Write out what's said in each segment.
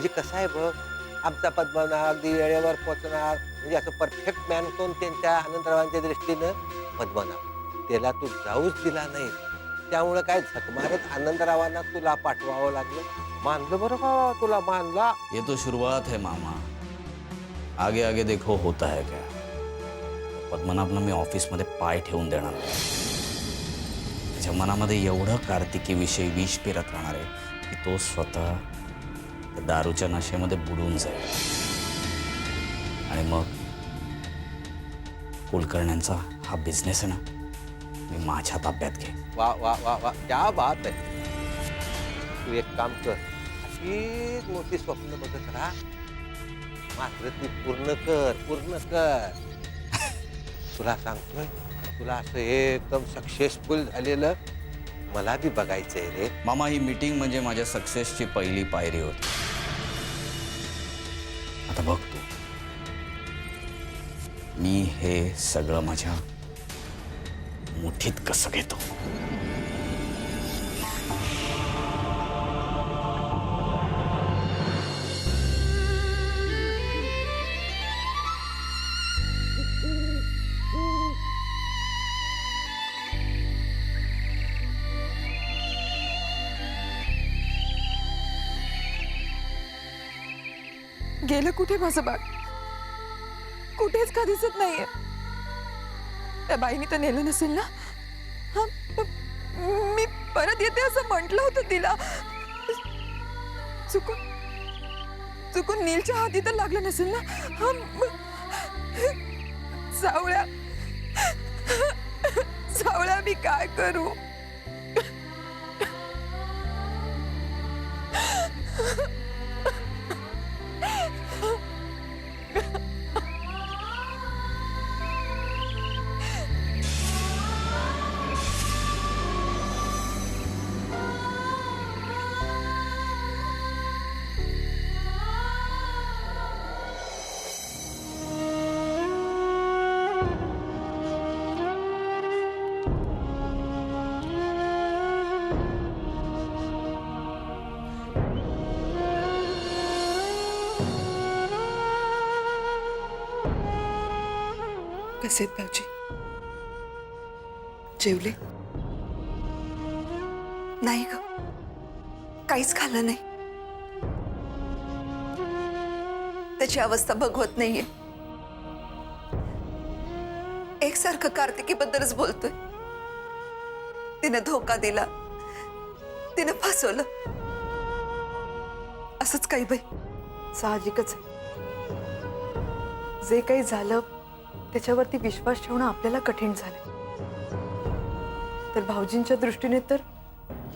म्हणजे कसं आहे बघ, आमचा पद्मनाभ अगदी वेळेवर पोहोचणार म्हणजे असं परफेक्ट मॅन होतो त्यांच्या आनंदरावांच्या दृष्टीनं पद्मनाभ. त्याला तू जाऊच दिला नाही. त्यामुळं काय झकमारत आनंदरावांना तुला पाठवावं लागलं. मानलं बरं का, तुला मानला. ये तो शुरुआत है मामा. आगे आगे देखो होता है क्या. पद्मनाभला मी ऑफिसमध्ये पाय ठेवून देणार नाही. त्याच्या मनामध्ये एवढं कार्तिकीविषयी विष पेरत राहणार आहे की तो स्वतः त्या दारूच्या नशेमध्ये बुडून जाईल. आणि मग कुलकर्ण्यांचा हा बिझनेस आहे ना, मी माझ्या ताब्यात घे. वा वा वा वा, क्या बात आहे. तू एक काम कर, अशीच मोठी स्वप्न बघत राहा, मात्र ती पूर्ण कर, पूर्ण कर. तुला सांगतोय, तुला असं एकदम सक्सेसफुल झालेलं मला बी बघायचंय रे. मामा, ही मीटिंग म्हणजे माझ्या सक्सेसची पहिली पायरी होती. आता बघ तू, मी हे सगळं माझ्या मुठीत कसं घेतो. गेलं कुठे माझं बाळ? कुठेच का दिसत नाहीये. त्या बाईने तर नेलं नसेल ना? हा, मी परत येते असं म्हटलं होतं तिला. चुकून चुकून नीलच्या हाती तर लागलं नसेल ना? हा, सावळ्या सावळ्या, मी काय करू? कसे आहेत भाऊजी? जेवले? नाही ग, काहीच खाल्लं नाही. त्याची अवस्था बघवत नाहीये. एकसारखं कार्तिकीबद्दलच बोलतोय. तिने धोका दिला, तिने फसवलं, असंच काही बाई. साहजिकच आहे. जे काही झालं त्याच्यावरती विश्वास ठेवणं आपल्याला कठीण झालं. तर भाऊजींच्या दृष्टीने तर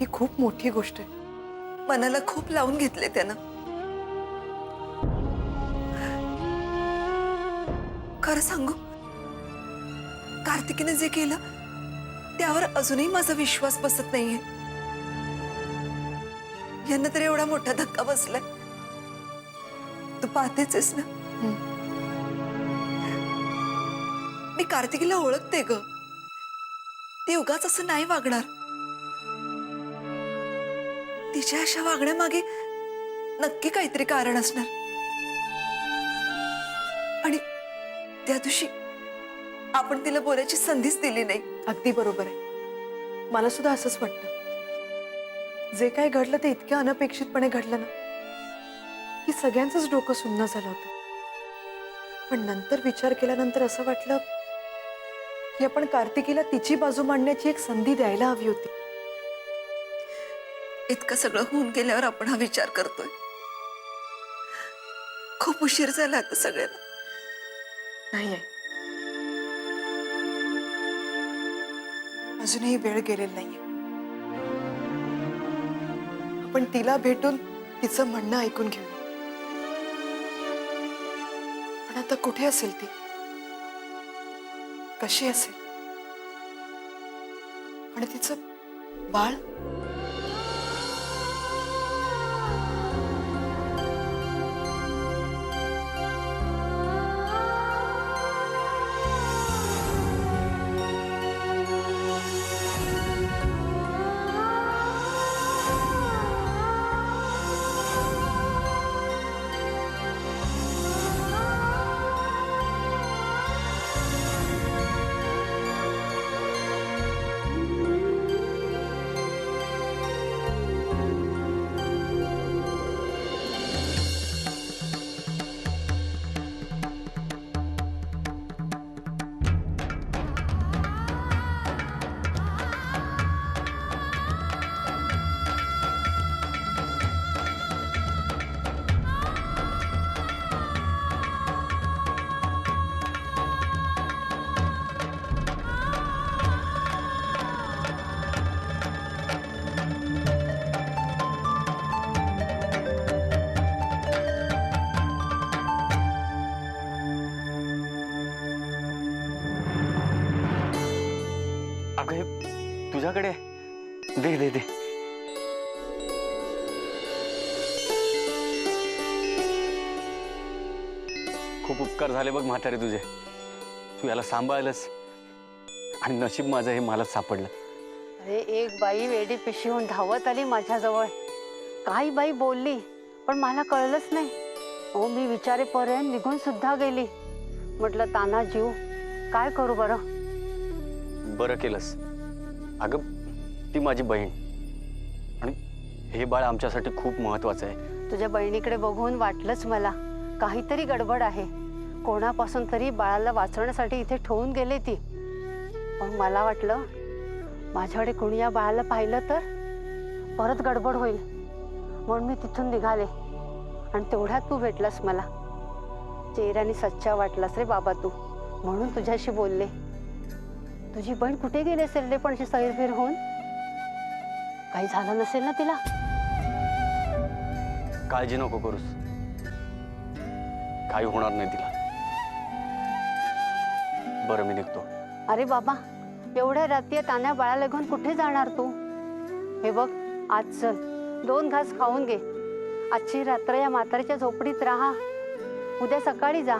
ही खूप मोठी गोष्ट आहे. मनाला खूप लावून घेतले त्यानं. खरं सांगू, कार्तिकीने जे केलं त्यावर अजूनही माझा विश्वास बसत नाहीये. यांना तर एवढा मोठा धक्का बसलाय. तू पाहतेच आहेस ना. मी कार्तिकीला ओळखते ग. ती उगाच असं नाही वागणार. तिच्या अशा वागण्यामागे नक्की काहीतरी कारण असणार. आणि त्या दिवशी आपण तिला बोलायची संधीच दिली नाही. अगदी बरोबर आहे. मला सुद्धा असंच वाटतं. जे काही घडलं ते इतक्या अनपेक्षितपणे घडलं ना की सगळ्यांचंच डोकं सुन्न झालं होतं. पण नंतर विचार केल्यानंतर असं वाटलं की आपण कार्तिकीला तिची बाजू मांडण्याची एक संधी द्यायला हवी होती. इतकं सगळं होऊन गेल्यावर आपण हा विचार करतोय. खूप उशीर झाला आता सगळ्यांना. नाही आहे, अजूनही वेळ गेलेला नाहीये. आपण तिला भेटून तिचं म्हणणं ऐकून घेऊया. पण आता कुठे असेल ती? कशी असेल? आणि तिचं बाळ? तुझ्याकडे आहे. दे दे दे. खूप उपकार झाले बघ म्हातारे तुझे. तू याला सांभाळलंस आणि नशीब माझं हे मलाच सापडलं. अरे एक बाई वेडी पिशवी होऊन धावत आली माझ्याजवळ. काही बाई बोलली पण मला कळलंच नाही. हो मी विचारेपर्यंत निघून सुद्धा गेली. म्हटलं ताना जीव काय करू बरं. बरं केलंस. अगं ती माझी बहीण आणि हे बाळ आमच्यासाठी खूप महत्वाचं आहे. तुझ्या बहिणीकडे बघून वाटलंच मला काहीतरी गडबड आहे. कोणापासून तरी बाळाला वाचवण्यासाठी इथे ठेवून गेले ती. पण मला वाटलं माझ्याकडे कोणी या बाळाला पाहिलं तर परत गडबड होईल. म्हणून मी तिथून निघाले आणि तेवढ्यात तू भेटलास मला. चेहऱ्याने सच्चा वाटलास रे बाबा तू. म्हणून तुझ्याशी बोलले. तुझी बहीण कुठे गेली असेल रे पण अशी सैरभैर होऊन. काही झालं नसेल ना तिला. काळजी नको करूस. काही होणार नाही तिला. बरं मी निघतो. अरे बाबा एवढ्या रात्री तान्या बाळाला घेऊन कुठे जाणार तू. हे बघ आज चल 2 घास खाऊन घे. आजची रात्र या म्हातारीच्या झोपडीत राहा. उद्या सकाळी जा.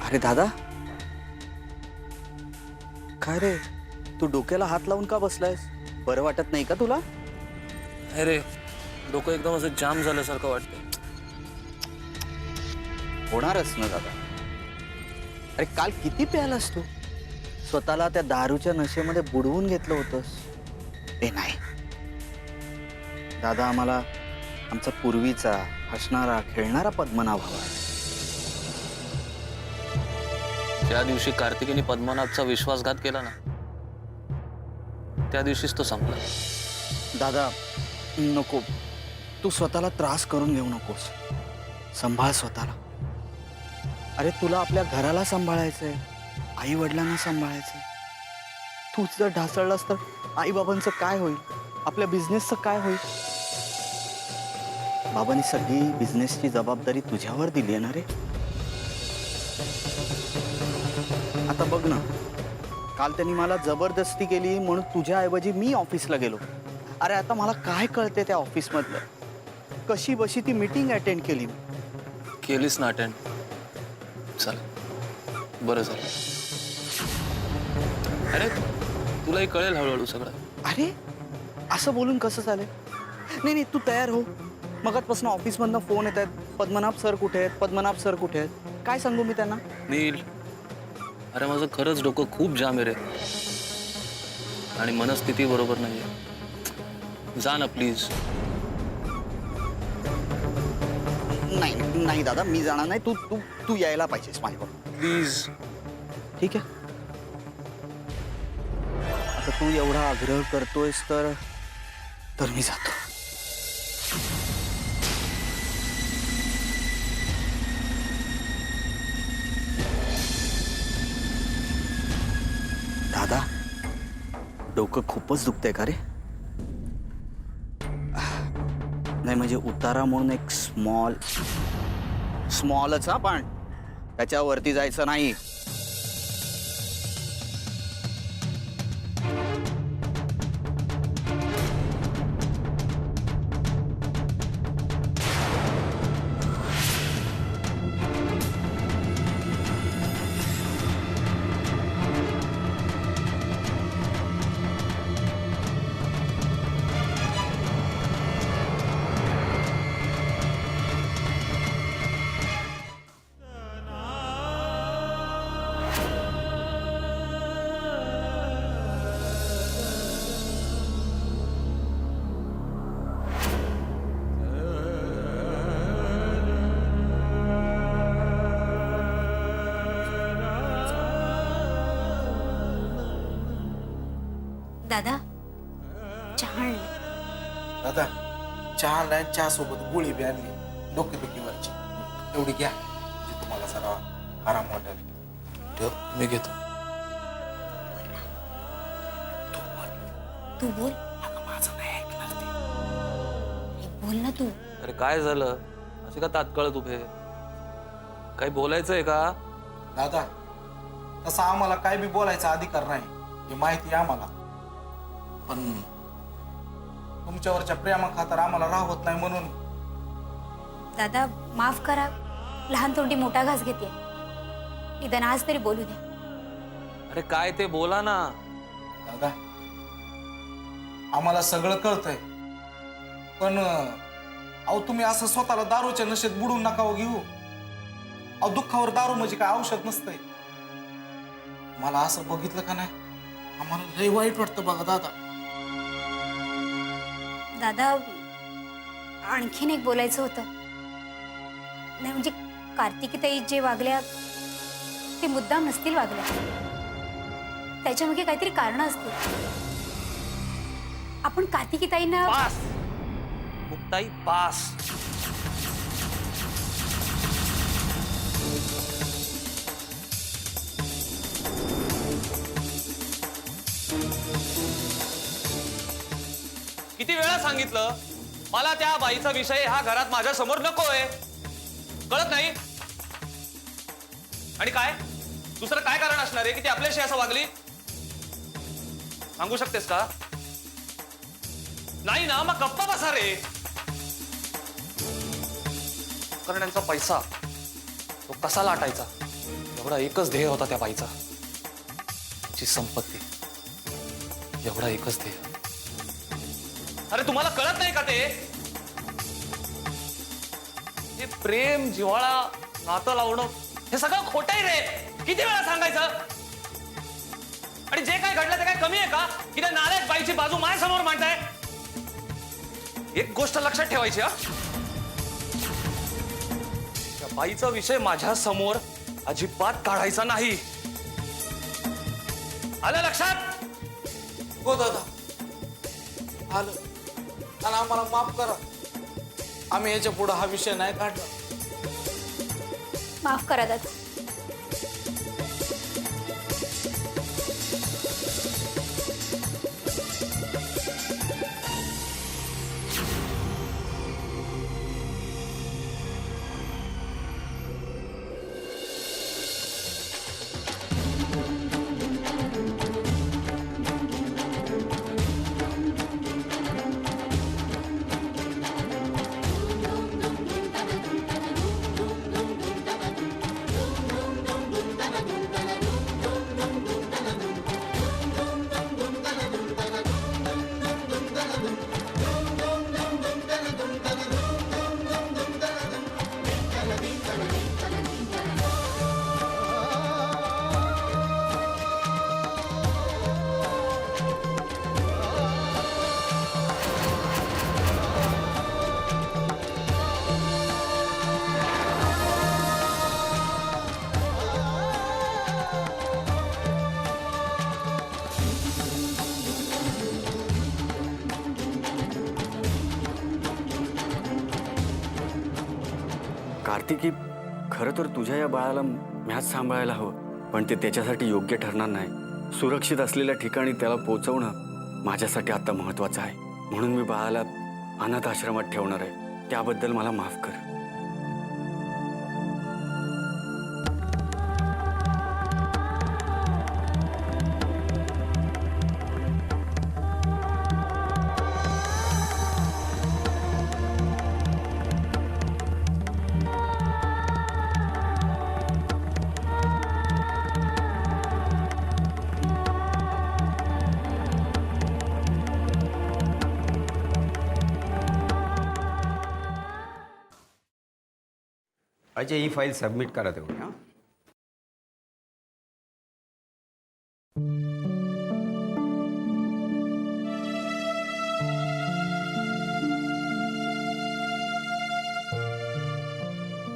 अरे दादा, काय रे तू डोक्याला हात लावून का बसलायस? बरं वाटत नाही का तुला? अरे डोकं एकदम असं जाम झाल्यासारखं वाटतंय. होणारच ना दादा. अरे काल किती प्यालास तू? स्वतःला त्या दारूच्या नशेमध्ये बुडवून घेतलं होतंस. ए नाही दादा, आम्हाला आमचा पूर्वीचा हसणारा खेळणारा पद्मनाभ हवा. ज्या दिवशी कार्तिकीने पद्मनाभचा विश्वासघात केला ना त्या दिवशीच तो संपला. दादा नको, तू स्वतःला त्रास करून घेऊ नकोस. सांभाळ स्वतःला. अरे तुला आपल्या घराला सांभाळायचंय, आई वडिलांना सांभाळायचंय. तूच जर ढासळलास तर आई बाबांचं काय होईल? आपल्या बिझनेसचं काय होईल? बाबांनी सगळी बिझनेसची जबाबदारी तुझ्यावर दिली आहे ना रे. आता बघ ना, काल त्यांनी मला जबरदस्ती केली म्हणून तुझ्याऐवजी मी ऑफिसला गेलो. अरे आता मला काय कळते त्या ऑफिसमधलं. कशी बशी ती मीटिंग अटेंड केली. केलीस ना अटेंड. चल बरं झालं. अरे तुलाही कळेल हळूहळू सगळं. अरे असं बोलून कसं चालेल? नाही नाही, तू तयार हो. मगाचपासून ऑफिसमधनं फोन येत आहेत. पद्मनाभ सर कुठे आहेत? पद्मनाभ सर कुठे आहेत? काय सांगू मी त्यांना? नील, अरे माझं खरंच डोकं खूप जाम आहे रे आणि मनस्थिती बरोबर नाहीये. जा ना प्लीज. नाही नाही दादा, मी जाणार नाही. तू तू तू यायला पाहिजेस माझ्याकडून प्लीज. ठीक आहे? आता तू एवढा आग्रह करतोयस तर मी जातो. दादा, डोकं खूपच दुखतंय का रे? नाही म्हणजे उतारा म्हणून एक स्मॉलच हा, पण त्याच्यावरती जायचं नाही. दादा चहा आणले. दादा चहा आणलाय, चहा सोबत गोळी बी आणली डोकेदुखीवरची, तेवढी घ्या म्हणजे तुम्हाला जरा आराम वाटेल. ठेव, मी घेतो. तू बोल. माझं नाही ऐकणार ती. अरे बोल ना तू. अरे काय झालं असे का तात्काळ उभे? काही बोलायचंय का? दादा तसा आम्हाला काय बी बोलायचा अधिकार नाही, हे माहिती आहे आम्हाला, पण तुमच्यावरच्या प्रेमाखातर आम्हाला राहत नाही म्हणून. दादा माफ करा, लहान तोंडी मोठा घास घेते. निदान आज तरी बोलू द्या. अरे काय ते बोला ना. दादा आम्हाला सगळं कळतंय, पण अहो तुम्ही असं स्वतःला दारूच्या नशेत बुडून नका हो घेऊ. अहो दुःखावर दारू म्हणजे काय औषध नसतंय. मला असं बघितलं का नाही, आम्हाला लय वाईट वाटतं बघा दादा. दादा आणखीन एक बोलायचं होतं. नाही म्हणजे कार्तिकीताई जे वागल्या ते मुद्दाम नसतील वागल्या, त्याच्यामागे काहीतरी कारणं असतील. आपण कार्तिकीताईंना पास मुक्ताई पास. किती वेळा सांगितलं मला त्या बाईचा विषय हा घरात माझ्या समोर नकोय. कळत नाही? आणि काय दुसरं काय कारण असणार आहे की ती आपल्याशी असं वागली? सांगू शकतेस का? नाही ना, मग गप्पा बसा रे. करण्यांचा पैसा तो कसा लाटायचा एवढा एकच ध्येय होता त्या बाईचा. ची संपत्ती एवढा एकच ध्येय. अरे तुम्हाला कळत नाही का ते? हे प्रेम जिव्हाळा नातं लावणं हे सगळं खोटं आहे रे. किती वेळा सांगायचं? आणि जे काय घडलं ते काय कमी आहे का की त्या नालायक बाईची बाजू माझ्यासमोर मांडताय? एक गोष्ट लक्षात ठेवायची हा, त्या बाईचा विषय माझ्या समोर अजिबात काढायचा नाही. आलं लक्षात? हो दादा आलं, आणि आम्हाला माफ करा. आम्ही याच्या पुढे हा विषय नाही काढला. माफ करा दादा. कार्तिकी, खरं तर तुझ्या या बाळाला मॅच सांभाळायला हवं, पण ते त्याच्यासाठी योग्य ठरणार नाही. सुरक्षित असलेल्या ठिकाणी त्याला पोहोचवणं माझ्यासाठी आता महत्त्वाचं आहे. म्हणून मी बाळाला अनाथ आश्रमात ठेवणार आहे. त्याबद्दल मला माफ कर. अच्छा, ही फाईल सबमिट करा तेवढी. हां,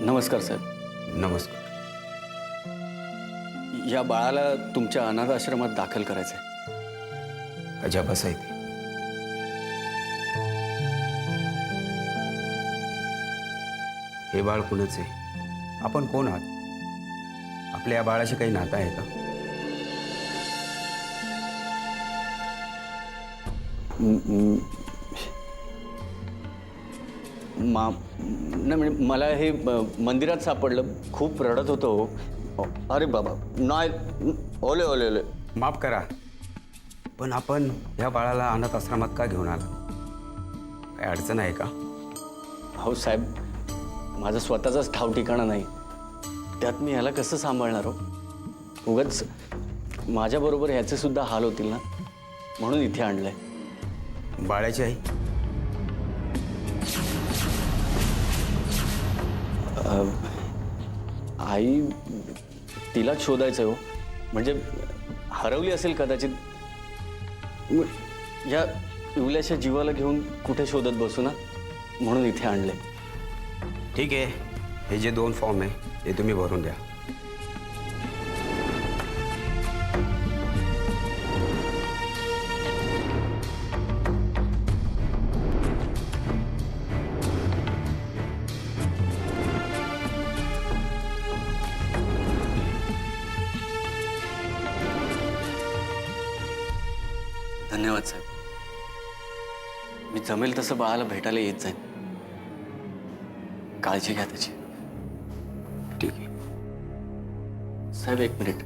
नमस्कार साहेब. नमस्कार. या बाळाला तुमच्या अनाथ आश्रमात दाखल करायचं आहे. अजा बस आहे ते. हे बाळ कुणाचं आहे? आपण कोण आहात? आपल्या या बाळाशी काही नातं आहे का? नाही म्हणजे मला हे मंदिरात सापडलं, खूप रडत होतो हो. अरे बाबा नाही, ओले ओले ओले. माफ करा, पण आपण या बाळाला अनाथ आश्रमात का घेऊन आला? काय अडचण आहे का? हो साहेब, माझं स्वतःचाच ठाव ठिकाणा नाही, त्यात मी ह्याला कसं सांभाळणार हो? उगाच माझ्याबरोबर ह्याचे सुद्धा हाल होतील ना, म्हणून इथे आणलंय. बाळाची आई आई तिलाच शोधायचं हो, म्हणजे हरवली असेल कदाचित. या इवल्याच्या जीवाला घेऊन कुठे शोधत बसू ना, म्हणून इथे आणले. ठीक आहे, हे जे 2 फॉर्म आहे ते तुम्ही भरून द्या. धन्यवाद साहेब. मी जमेल तसं बाळाला भेटायला येत जाईन. काळजी घ्या त्याची. ठीक आहे. साहेब 1 मिनिट.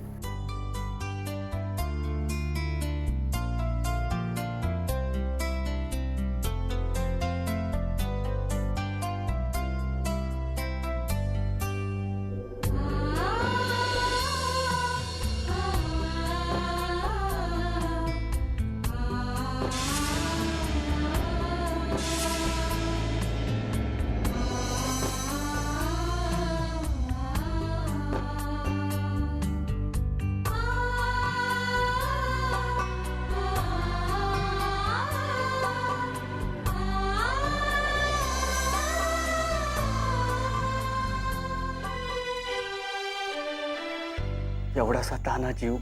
एवढासा ताना जीव,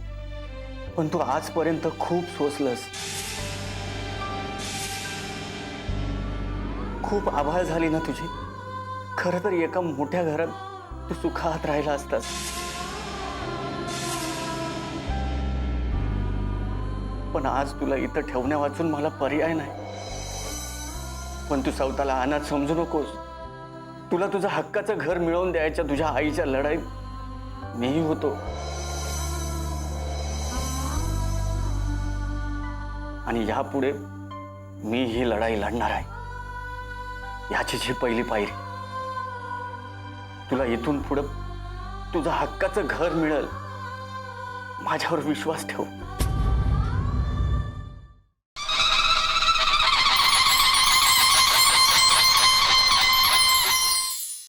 पण तू आजपर्यंत खूप सोसलंस. खूप आभाळ झाली ना तुझी. खरं तर एका मोठ्या घरात तू सुखात राहिला असतास. पण आज तुला इथं ठेवण्या वाचून मला पर्याय नाही. पण तू स्वतःला अनाथ समजू नकोस. तुला तुझं हक्काचं घर मिळवून द्यायच्या तुझ्या आईच्या लढाईत मीही होतो. आणि यापुढे मी ही लढाई लढणार आहे. याची जी पहिली पायरी. तुला इथून पुढे तुझं हक्काचं घर मिळेल, माझ्यावर विश्वास ठेव.